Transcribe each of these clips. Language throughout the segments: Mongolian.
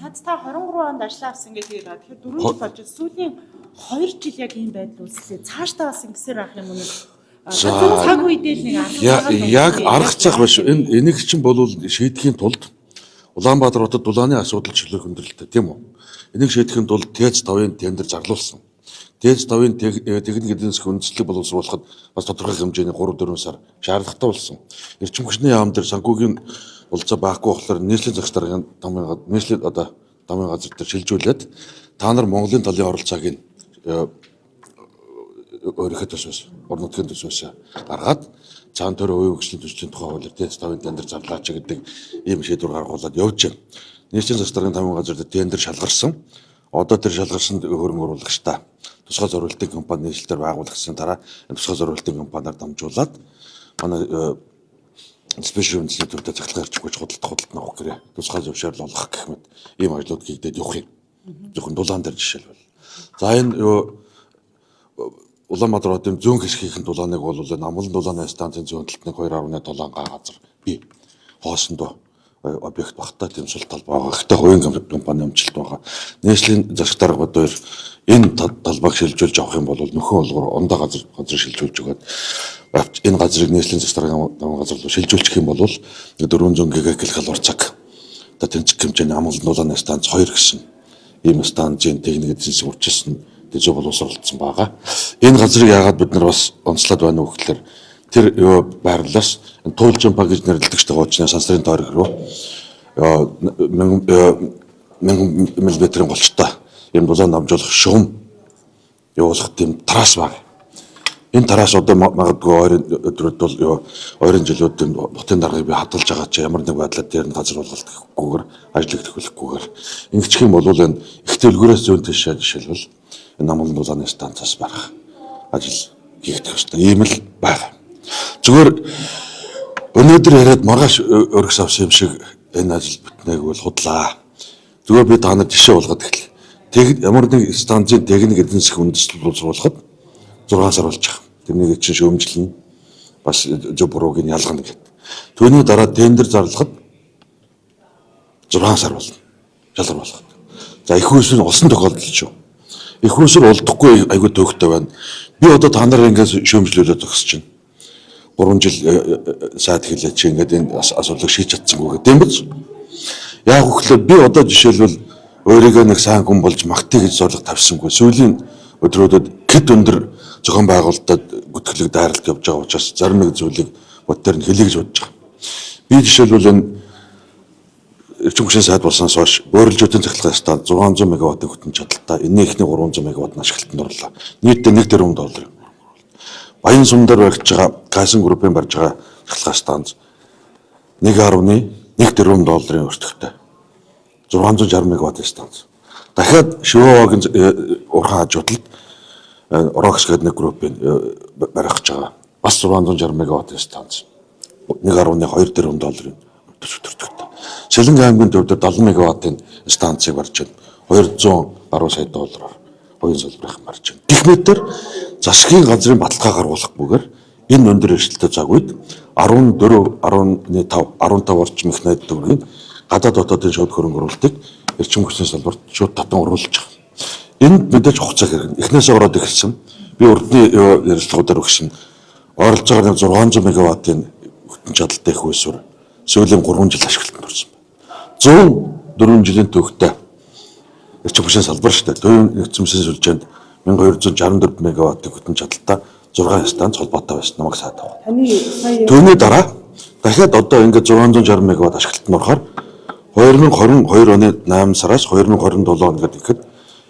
Та 23 онд ажил авсан гэдэг юм. Тэгэхээр 4 жил болж сүүлийн 2 жил яг ийм байдал үүслээ. Цаашдаа бас ингэсээр авах юм уу? Цаг үедээ л нэг яг арга зах биш. Энийг чинь болов шийдэхийн тулд Улаанбаатар хотод дулааны асуудал чөлөө хөндрөлтэй тийм үү? Энийг шийдэхийн тулд ТЭЦ 5-ын тендер зарлуулсан. ТЭЦ 5-ын техник эдийн засгийн үндэслэлийг боловсруулахад бас тодорхой хэмжээний 3-4 сар шаардлагатай болсон. Эрчим хүчний яам дээр санхүүгийн болцоо байхгүй болохоор нийслэлийн зах зээл дамын нийслэл дамын газар дээр шилжүүлээд та нар Монголын талын оролцоог өөрийнхөө төсөөс, орон нутгийн төсөөс гаргаад цаана төр үеийн хөгжлийн төслийн тухай хуулиар ТЭЦ 5-ын тендер зарлаач гэдэг ийм шийдвэр гаргуулад явж байна. Нийслэлийн зах зээлийн дамын газар дээр тендер шалгарсан. Одоо тэр шалгарсан хөрөнгө оруулагчтай тусгай зориултын компани нийслэлээр байгуулагдсан дараа тусгай зориултын компаниар дамжуулаад манай спешиал үндэсний төвтэй цахилгаан эрчим хүч худалдаа авах гэрээ тусгай зөвшөөрөл олгох гэх мэт ийм ажлууд хийгдээд явах юм. Зөвхөн дулаан дээр жишээлбэл. За энэ Улаанбаатар хотын зүүн хэсгийнхэн дулааныг бол амгалан дулааны станцын зүүн талд 2.7 га газар бий. Хоосондоо объект багтаа тийм сул тал байгаа. Гэхдээ хувийн компани өмчлөлт байгаа. Нийслэлийн засаг дарга бод хоёр энэ талбайг шилжүүлж авах юм бол нөхөн олгоор ондоо газар шилжүүлж өгöd энэ газрыг нийслэлийн засаг даргын газар руу шилжүүлчих юм бол 400 ГК калори цаг. Одоо тэнцэх хэмжээний амгалан дулааны станц 2 гэсэн ийм станцын техник эдийн засгийн үржилсэн дэжээ боловсруулсан байгаа. Энэ газрыг яагаад бид нар бас онцлоод байна вэ гэхээр тэр байрлалаас туулжин баг гэж нэрлэдэг штэ гоочны сансрын тойрог руу 1000 мм голчтой юм дулаан намжуулах шугам явуулах тийм трасс баг. Энэ трасс одоо магадгүй ойрын жилүүд хотын даргаыг би хадгалж байгаа чи ямар нэг байдлаар дээр нь газар болгохгүйгээр ажил эрхлэхгүйгээр ингэчих юм бол энэ их төлгөөрөөс зүүн тийшээ жишээлбэл энэ амгалан дулааны станцаас барах ажил хийгдэх ёстой. Ийм л байна. Зүгээр өнөөдөр яриад маргааш өргөс авсан юм шиг энэ ажил бүтнийг бол худлаа. Зүгээр би та нарт жишээ болгоод эхлэе. Ямар нэг станцын техник эдийн засгийн үндэслэл боловсруулахад 6 сар болж байгаа. Тэрнийг чинь шөөмжлөн бас зөв бурууг нь ялгана гэдэг. Түүний дараа тендер зарлахад 6 сар болно. Жалгар болгох. За их хүйсэл олсон тохиолдол шүү. Их хүйсэл олдохгүй айгүй төвхтэй байна. Би одоо та нарыг ингээд шөөмжлүүлээд өгсөж чинь 3 жил сайд хэлээ чи ингээд энэ асуудлыг шийдэж чадсангүй гэдэг юм биз? Яг үхлээр би одоо жишээлбэл өөрийгөө нэг сайн хүн болж магтъя гэж зорилго тавьсангүй. Сүүлийн өдрүүдэд хэд өндөр зохион байгуулалтад гүтгэлэг дайралт явж байгаа учраас зарим нэг зүйлийг бодтер нь хэлье гэж бодож байгаа. Би жишээлбэл энэ эрчим хүчний сайд болсноос хойш бөөрөлжүүдийн цахилгаан станц 600 мегаваттын хүчин чадалтай энэ ихний 300 мегаватт ашиглалтанд орлоо. Нийтдээ $1 тэрбум. Баян сум дээр барьж байгаа Кайсан группын барьж байгаа цахилгаан станц 1.1 тэрбум долларын өртөгтэй. 660 мегаваттын станц. Дахиад Шивогийн урхан хажуудалд Орокс гэдэг нэг группийн барих гэж байгаа. Бас 660 мегаваттын станц. 1.2 тэрбум долларын өртөгтэй. Шилэнг аймгийн төвд 70 мегаваттын станцыг барьж байна. 200 гаруй сая доллараар хувийн салбарыг барьж байна. Техникээр засгийн газрын баталгаа гаргуулах бүгээр энэ өндөр эрсдэлтэй цаг үед 14, 15 орчим их найд төгрөгийн гадаад дотоодын шууд хөрөнгө оруулалтыг эрчим хүчний салбарт шууд татан оруулж байгаа. Энд мэдээж хугацаа хэрэг. Эхнээсээ ороод эхэлсэн. Би урдны ярилцлагуудаар өгсөн. Ойролцоогоор 600 мегаваттын хүчин чадалтай их хүйсвэр сүүлийн 3 жил ашиглалтанд орсон байна. 104 жилийн төвхтэй эрчим хүчний салбар шүү дээ. Төвийн нэгдсэн улсын сүлжээнд 1264 мегаваттын хүчин чадалтай 6 станц холбоотой байсан намайг саад байгаа. Түүний дараа дахиад одоо ингээд 660 мегаватт ашиглалтанд орохоор 2022 оны 8 сараас 2027 он гэдэг ихэд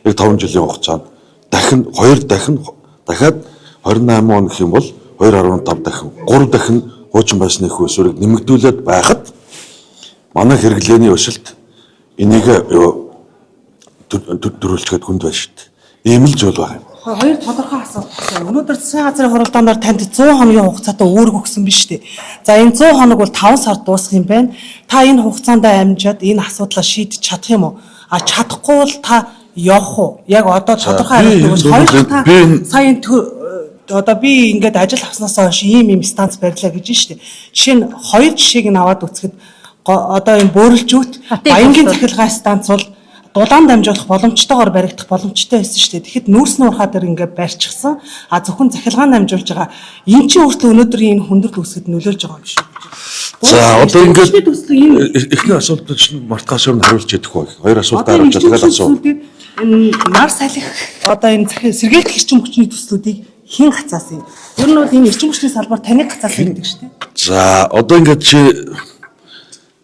яг 5 жилийн хугацаанд дахин 2 дахин дахиад 28 он гэх юм бол 2.5 дахин 3 дахин хуучин байсны их хүйсвэрийг нэмэгдүүлээд байхад манай хэрэглээний өсөлт энийг төрүүлчихэд хүнд байна шүү дээ. Ийм л зүйл байна. Хоёр тодорхой асуулт байна. Өнөөдөр засгийн газрын хуралдаанаар танд 100 хоногийн хугацаатай үүрэг өгсөн биз дээ. За энэ 100 хоног бол 5 сар дуусах юм байна. Та энэ хугацаанд амжаад энэ асуудлаа шийдэж чадах юм уу? А чадахгүй бол та явах уу? Яг одоо тодорхой хариулт өгөөч. Хоёр та сая одоо би ингээд ажил авснаас хойш ийм станц барьлаа гэж байна шүү дээ. Жишээ нь хоёр жишээг нь аваад үзэхэд одоо энэ бөөрөлжүүт Баянгийн цахилгаан станц бол дулаан дамжуулах боломжтойгоор баригдах боломжтой байсан шүү дээ. Тэгэхэд нүүрсний урхаа дээр ингээд барьчихсан. А зөвхөн захилгаан дамжуулж байгаа. Энд чинь өөртөө өнөөдрийн энэ хүндрэл үүсгэхэд нөлөөлж байгаа юм шиг. За одоо ингээд эхний асуултад чинь мартгаас өөр хариулж ядах бай. Хоёр асуултаар авч байгаа асуу. Энэ нар салхи одоо энэ сэргээлт эрчим хүчний төслүүдийг хэн гацаасан юм? Ер нь бол энэ эрчим хүчний салбар таны гацаасан гэдэг шүү дээ. За одоо ингээд чи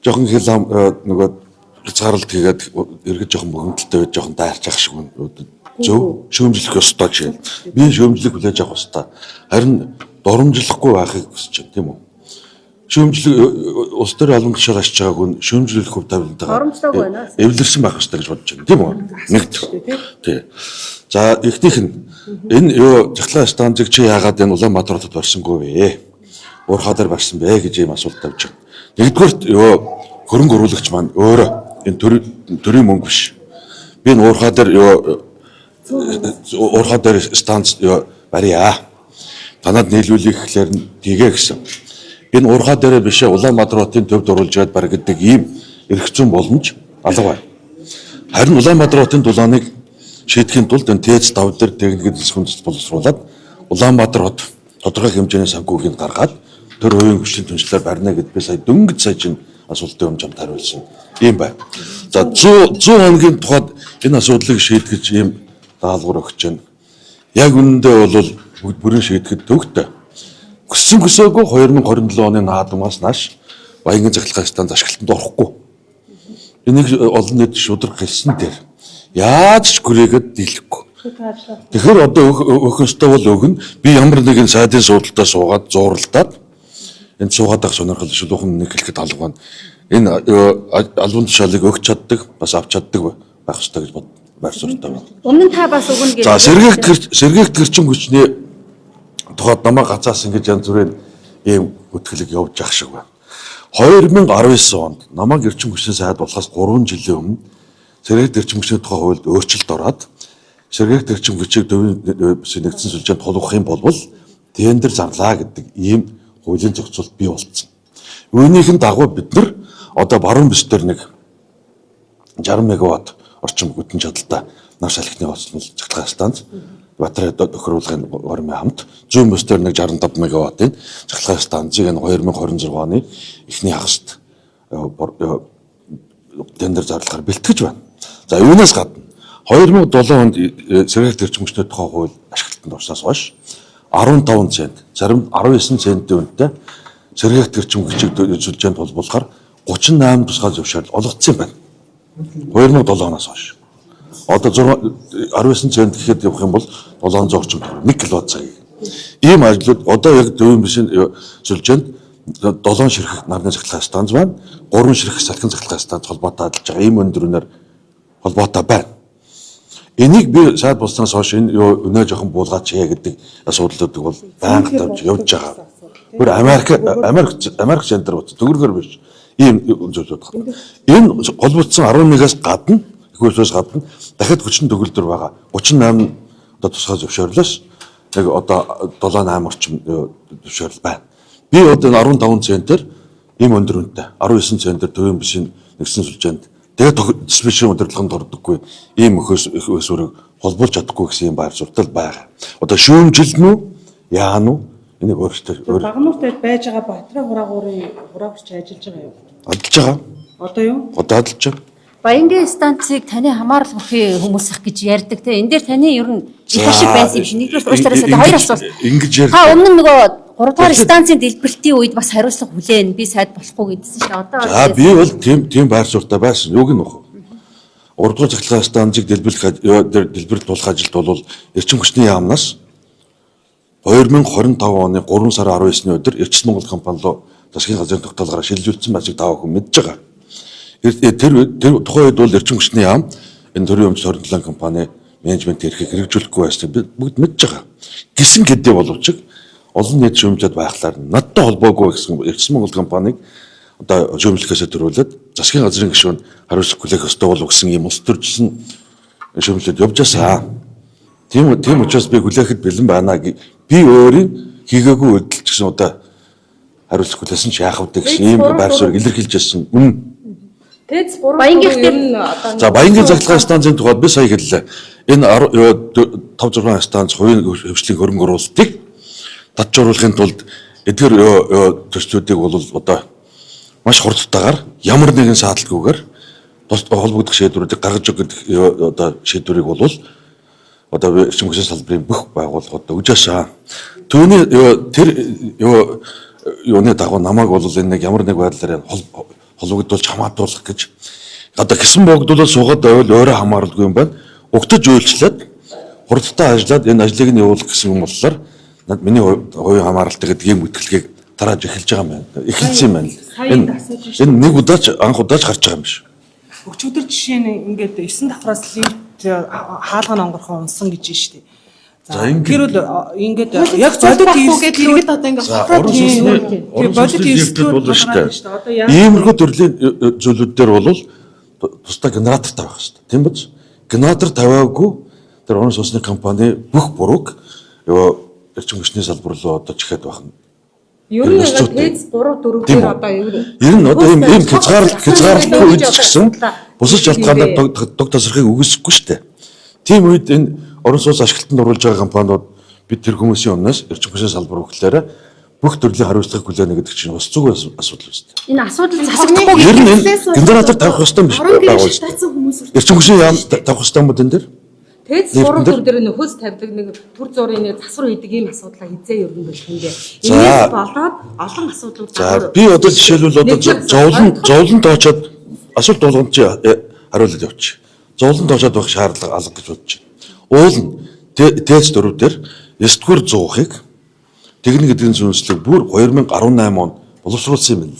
жоохон хилам нөгөө хязгаарлалт хийгээд эргэж жоохон богинолтой байж жоохон дайрч ах шиг байна. Зөв шүүмжлэх ёстой ч юм. Би шүүмжлэх хүлээж авах ёстой. Харин доромжлохгүй байхыг хүсэж байна, тийм үү? Шүүмжлэх улс төр олон тушаар ашиж байгааг нь шүүмжлэх хөв тавилантай эвлэрсэн байх ёстой гэж бодож байна, тийм үү? Нэг тий. За эхнийх нь энэ юу захлаа станцыг чи яагаад энэ Улаанбаатар хотод барьсангүй вэ? Уурхаа дээр барьсан бэ гэж ийм асуулт тавьж байна. Нэгдүгürt юу хөрөнгө оруулагч маань өөрөө энэ төрийн мөнгө биш. Би энэ уурхаа дээр станц барья. Танад нийлүүлэх гэхлээр нь тгээ гэсэн. Энэ уурхаа дээр биш Улаанбаатар хотын төвд оруулж байгаад баригддаг ийм эрх зүйн боломж алга байна. Харин Улаанбаатар хотын дулааныг шийдэхийн тулд энэ ТЭЦ 5 дээр техникийн зөвлөмж боловсруулад Улаанбаатар хот тодорхой хэмжээний санхүүгийг гаргаад төр хувийн хүчний түншлэлээр барина гэд би сая дөнгөж сая чинь асуултын өмчөнд хариулсан. Ийм бай. За 100 хоногийн тухайд энэ асуудлыг шийдгэж ийм даалгавар өгч байна. Яг үнэндээ бол бүгд бүрэн шийдэхэд төвөгтэй. Хүссэн хүсээгүй 2027 оны наадмаас нааш Баянгын захилгаан станц ашиглалтанд орохгүй. Энийг олон нийт шударга хэлсэн дээр яаж ч гүрээгээд дийлэхгүй. Тэгэхээр одоо өөх өстой бол өгнө. Би ямар нэгэн сайдын суудалтаа суугаад зууралдаад энэ суугаад байх сонирхол шулуухан нэг хэлэхэд алга байна. Энэ албан тушаалыг өгч чаддаг, бас авч чаддаг байх ёстой гэж байр суурьтай байна. Өмнө нь та бас өгнө гэж. За сэргээгт гэрчин хүчний тухайд намайг гацаасан гэж янз бүрийн ийм хөтгөлөг явж ах шиг байна. 2019 онд намайг гэрчин хүчний сайд болохоос 3 жилийн өмнө сэргээгт гэрчин хүчний тухай хуульд өөрчлөлт ороод сэргээгт гэрчин хүчийг нэгдсэн сүлжээнд тулгах юм бол тендер зарлаа гэдэг ийм хуулийн зохицуулт бий болсон. Үүнийхэн дагуу бид нар одоо баруун бүс дээр нэг 60 мегаватт орчим хүтэн чадалтай нар салхины хоцрол захилгаан станц батарей тохируулгын гормын хамт зүүн бүс дээр нэг 65 мегаваттын захилгаан станцыг энэ 2026 оны эхний хагаст тендер зарлахаар бэлтгэж байна. За юунаас гадна 2007 онд сэргээгт гэрчин хүчний тухай хууль ашиглалтанд орсноос хойш 15 цент, зарим 19 центийн үнэтэй сэргээгт гэрчин хүчийг сүлжээнд холбоолохоор 38 тусгай зөвшөөрөл олгогдсон байна. 2007 оноос хойш. Одоо 19 цент гэхэд явах юм бол 700 орчим төгрөг 1 кВт цагийг. Ийм ажлууд одоо яг төвийн бишийн сүлжээнд 7 ширхэг нарны захилгаан станц байна. 3 ширхэг салхин захилгаан станц холбоотой ажиллаж байгаа. Ийм өндөрнөр холбоотой байна. Энийг би сайд болсноос хойш энэ өнөө жоохон буулгаач гэдэг асуудлуудыг бол байнга тавьж явж байгаа. Бүр Америк центр бод төгрөгөр биш. Ийм зүйлүүд байна. Энэ холбогдсон 11-аас гадна их үйлсээс гадна дахиад хүчин төгөлдөр байгаа 38 одоо тусгай зөвшөөрлөөс яг одоо 7-8 орчим зөвшөөрөл байна. Би одоо 15 центээр ийм өндөр үнэтэй 19 центээр төвийн бишийн нэгсэн сүлжээнд тэгээд диспетчерийн удирдлаганд ордоггүй ийм их өсвөрийг холбуулж чадахгүй гэсэн юм байр суурьтай байгаа. Одоо шүүмжилнэ үү? Яана уу? Энийг өөрөөсөө Багнууртад байж байгаа Батраа хураагуурч ажиллаж байгаа юу? Ажиллаж байгаа. Одоо юу? Одоо ажиллаж байгаа. Баянгийн станцыг таны хамаарал бүрхий хүмүүс их гэж ярьдаг те. Энэ дээр таны ер нь их ашиг байсан юм шиг. Нэгдүгээр уучлаарай хоёр асуулт. Ингэж ярьж. Та өмнө нөгөө 3 дугаар станцын дэлбэрэлтийн үед бас хариуцлага хүлээн би сайд болохгүй гэдсэн шээ. Одоо За би бол тийм байр суурьтай байсан. Юуг нь вэ? 3 дугаар захилгаан станцыг дэлбэрэлт тулах ажилд бол эрчим хүчний яамнаас 2025 оны 3 сарын 19-ний өдөр Эрчим Монгол компани руу засгийн газрын тогтоолгоор шилжүүлсэн байцыг тав хүн мэдж байгаа. Тэр тухайн үед бол эрчим хүчний яам энэ төрийн өмч хоригдлын компани менежмент эрхийг хэрэгжүүлэхгүй байсан. Бид бүгд мэдж байгаа. Гисэн гэдээг боловч олон нийт шүүмжлээд байхлаар надтай холбоогүй гэсэн Эрчим Монгол компаниг одоо шүүмжлэхээс төрүүлээд засгийн газрын гишүүнд хариуцлага хүлээх ёстой болов гэсэн юм улс төржсэн шүүмжлээд явж байгаа. Тийм учраас би хүлээхэд бэлэн байна. Би өөрийн хийгээгүй үйлдэл гэсэн одоо хариуцлага хүлээсэн ч яах вэ гэсэн ийм байр суурийг илэрхийлж ирсэн. Тэц 3 Баянгийнх ер нь одоо За Баянгийн захлагын станцын тухайд би сая хэллээ. Энэ 5-6 станц хувийн хөвчлийн хөрөнгө оруулалтыг татжууруулахын тулд эдгээр төслүүдийг бол одоо маш хурдтайгаар ямар нэгэн сааталгүйгээр холбогдох шийдвэрүүдийг гаргаж өгөх одоо шийдвэрийг бол одоо эрчим хүчний салбарын бүх байгууллагууд өгж ашаа. Түүний тэр юуны дагуу намайг бол энэ нэг ямар нэг байдлаар холбогдуулж хамаатуулах гэж одоо гисэн богдуулаад суугаад байвал өөрөө хамааралгүй юм байна. Угтаж үйлчлээд хурдтай ажиллаад энэ ажлыг нь явуулах гэсэн юм болохоор над миний хувийн хамааралтай гэдэг ийм мэтгэлгийг тарааж эхэлж байгаа юм байна. Эхэлсэн юм байна. Энэ нэг удаач анх удаач гарч байгаа юм биш. Өчигдөр жишээ нь ингээд 9 давхраас лифт хаалганы онгорхон унсан гэж байна шүү дээ. За ингээд тэр бол ингээд яг бодит иргэд одоо ингээд орон сууцны эрсдэл бол шүү дээ. Иймэрхүү төрлийн зүйлүүд дээр бол тусдаа генератор тавих хэрэгтэй. Тийм биз? Генератор тавиагүй тэр орон сууцны компани бүх бурууг эрчим хүчний салбар руу одоо чихээд байх нь. ер нь тэц 3 4 дээр одоо ер нь одоо ийм хязгаарлалтгүй үед ч гэсэн бусад шалтгаанаар дог тасрахыг үгүйсэхгүй шүү дээ. Тийм үед энэ орон сууц ашиглалтанд оруулж байгаа компаниуд бид тэр хүмүүсийн өмнөөс эрчим хүчний салбар өгөхлөөрэ бүх төрлийн хариуцлагыг хүлээнэ гэдэг чинь бас зүг асуудал үстэй. Энэ асуудал засагдахгүй ер нь энэ генератор тавих ёстой биш байгуулж. Эрчим хүчний яам тавих ёстой юм уу энэ дээр? Тэц 3 төр дээр нөхөс тавьдаг нэг төр зургийн нэг засвар хийдэг ийм асуудлаа хизээ ер нь болох юм дээ. Энэс болоод олон асуудлууд За би одоо жишээлбэл одоо зовлон тоочоод асуулт болгонд чи хариулт явууч. Зовлон тоочоод байх шаардлага алга гэж бодож байна. Уул нь тэц 4 дээр 9-р 100-ыг техник эдийн засгийн бүр 2018 онд боловсруулсан юм байна.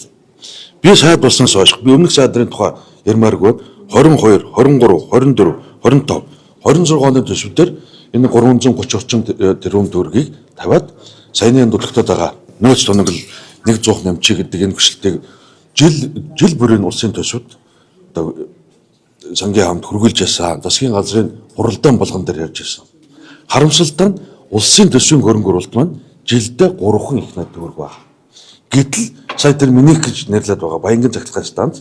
Би сайд болсноос хойш би өмнөх сайдрын тухай ярмааргүй 22, 23, 24, 25 26 оны төсвүүдээр энэ 330 орчим тэрбум төгрөгийг тавиад саяны дутагтаад байгаа нөөц тоног 100 нэмчиг гэдэг энэ хүчлэлтийг жил бүрийн улсын төсвүүд одоо сангийн хамт хөргүүлж ясан засгийн газрын хуралдаан болгон дээр ярьж байсан. Харамсалтай нь улсын төсвийн хөрөнгө оруулалт маань жилдээ 3хан их найд төгрөг байна. Гэтэл сая тэр минийх гэж нэрлээд байгаа Баянгийн захлагын станц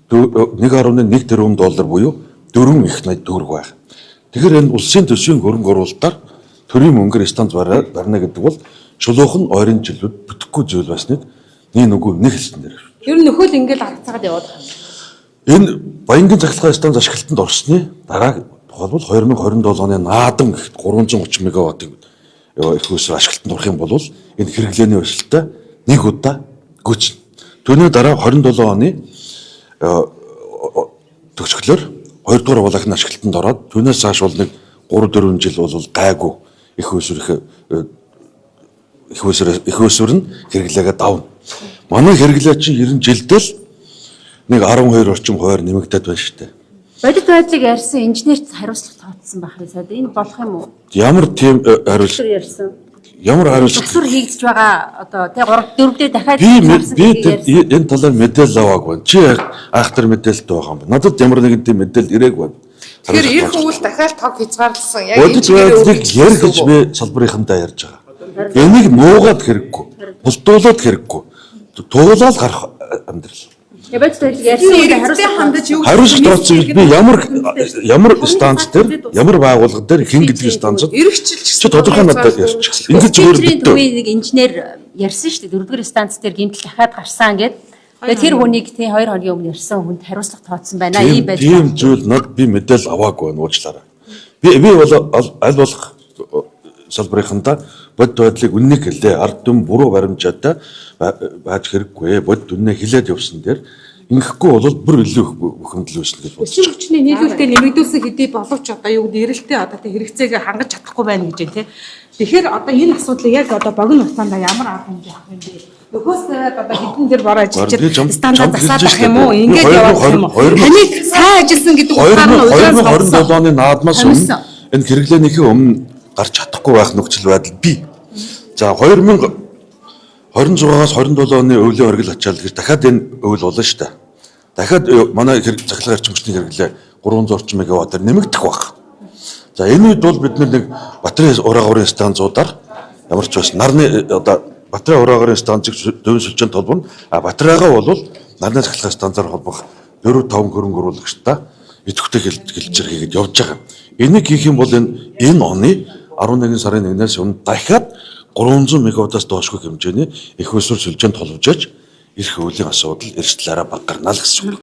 1.1 тэрбум доллар буюу 4 их найд төгрөг байна. Тэгэхээр энэ улсын төсвийн хөрөнгө оруулалтаар төрийн мөнгөөр станц барина гэдэг бол шулуухан ойрын жилүүд бүтэхгүй зүйл байсныг нэг хэлсэн дээр. ер нь нөхөл ингээд аргацаад яваад байна. Энэ Баянгийн захлагын станц ашиглалтанд орсны дараа тухайлбал 2027 оны наадам гэхэд 330 мегаваттыг их усаар ашиглалтанд орох юм бол энэ хэрэглээний өсөлтөд нэг удаа гүйцэнэ. Түүний дараа 27 оны төгсгөлөөр 2 дугаар улаахны ашиглалтанд ороод түүнээс цааш бол нэг 3-4 жил бол гайгүй их усүр нь хэрэглээгээ давна. Манай хэрэглээ чинь 90 жилдээ л нэг 12 орчим хувиар нэмэгдээд байна шүү дээ. бодит байдлыг ярьсан инженерт хариуцлага тооцсон байх юм сайд энэ болох юм уу? Ямар тийм хариуцлага ярьсан. ямар хариуцлага Засвар хийгдэж байгаа одоо тий 3 4 дээр дахиад би энэ талаар мэдээлэл аваагүй байна. Чи айхтар мэдээлэлтэй байгаа юм байна. Надад ямар нэгэн тийм мэдээлэл ирээгүй байна. Тэгэхээр ирэх үйл дахиад тог хязгаарласан. Яг бодит байдлыг яр гэж би салбарынхандаа ярьж байгаа. Энийг нуугаад хэрэггүй. Булдуулаад хэрэггүй. Туулаад гарах амьдрал. бодит байдлыг ярьсан Хариуцлага тооцсон гэж би ямар станц дээр ямар байгууллага дээр хэн гэдэг станцд чи тодорхой надад ярьчих. Ингээд зүгээр Тэврийн төвийн нэг инженер ярьсан шүү дээ 4-р станц дээр гэмтэл дахиад гарсан гэд. Тэгээ тэр хүнийг тий 2 хоногийн өмнө ярьсан хүнд хариуцлага тооцсон байна. Ийм байж тийм зүйл над би мэдээлэл аваагүй байна уучлаарай. Би бол аль болох салбарынхандаа бодит байдлыг үннийг хэлээ. Ард түмэн буруу баримжаатай байж хэрэггүй. Бодит үннээ хэлээд явсан дээр ингэхгүй бол бүр илүү их бухимдал үүснэ гэж бодсон. Эрчим хүчний нийлүүлэлтэд нэмэгдүүлсэн хэдий боловч одоо юу гэдэг эрэлтээ одоо тэг хэрэгцээг хангаж чадахгүй байна гэж байна тий. Тэгэхээр одоо энэ асуудлыг яг одоо богино хугацаанд ямар арга хэмжээ авах юм бэ? Нөхөөс тавиад одоо хэдэн дээр бороо ажиллаж стандарт засаад авах юм уу? Ингээд явах юм уу? Таныг сайн ажилласан гэдэг утгаар нь уйлаас 2027 оны наадмаас өмнө энэ хэрэглээнийхээ өмнө гарч чадахгүй байх нөхцөл байдал бий. За 2026-аас 27 оны өвлийн оргил ачаал гэж дахиад энэ өвөл болно шүү дээ. Дахиад манай захлагын эрчим хүчний хэрэглээ 300 орчим мегаваттаар нэмэгдэх баг. За энэ үед бол бид нэг батарей ураагарын станцуудаар ямар ч бас нарны одоо батарей ураагарын станцыг төвийн сүлжээнд холбоно. Батарейгаа бол нарны захлагын станцаар холбох 4-5 хөрөнгө оруулагчтай идэвхтэй хэлэлцэрхийгээд явж байгаа. Энийг хийх юм бол энэ оны 11 сарын 1-ээс өмнө дахиад 300 мегаваттаас доошгүй хэмжээний их өсвөр сүлжээнд толвжээж эрх хөвлийн асуудал эрсдлээрээ баг гарна л гэсэн үг.